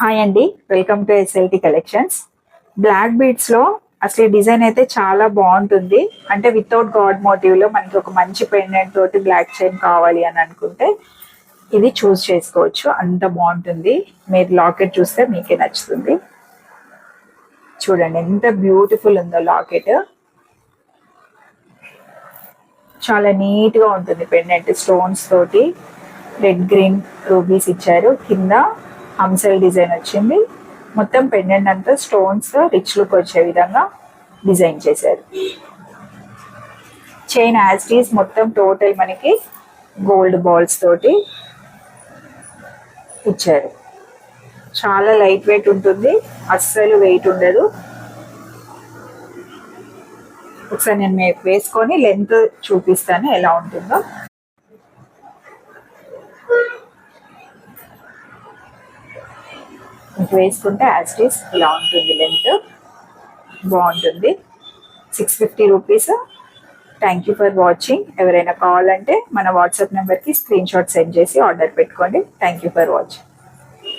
Hi అండి, welcome to SLT collections. Black beads లో అసలు ఈ డిజైన్ అయితే చాలా బాగుంటుంది. అంటే వితౌట్ గాడ్ మోటివ్ లో మనకి ఒక మంచి పెండెంట్ తోటి బ్లాక్ చైన్ కావాలి అని అనుకుంటే ఇది చూస్ చేసుకోవచ్చు. అంత బాగుంటుంది. మీరు లాకెట్ చూస్తే మీకే నచ్చుతుంది. చూడండి ఎంత బ్యూటిఫుల్ ఉందో లాకెట్. చాలా నీట్ గా ఉంటుంది పెండెంట్. స్టోన్స్ తోటి రెడ్ గ్రీన్ రూబీస్ ఇచ్చారు. కింద హంసల్ డిజైన్ వచ్చింది. మొత్తం పెండెంట్ అంతా స్టోన్స్ రిచ్ లుక్ వచ్చే విధంగా డిజైన్ చేశారు. చైన్ యాస్టీస్ మొత్తం టోటల్ మనకి గోల్డ్ బాల్స్ తోటి ఇచ్చారు. చాలా లైట్ వెయిట్ ఉంటుంది, అస్సలు వెయిట్ ఉండదు. ఒకసారి నేను మీకు వేసుకొని లెంత్ చూపిస్తాను ఎలా ఉంటుందో. మీకు వేసుకుంటే యాస్టీస్ ఇలా ఉంటుంది. లెంత్ బాగుంటుంది. 650 rupees. Thank you for watching. ఎవరైనా కావాలంటే మన వాట్సాప్ నెంబర్కి స్క్రీన్ షాట్ సెండ్ చేసి ఆర్డర్ పెట్టుకోండి. Thank you for watching.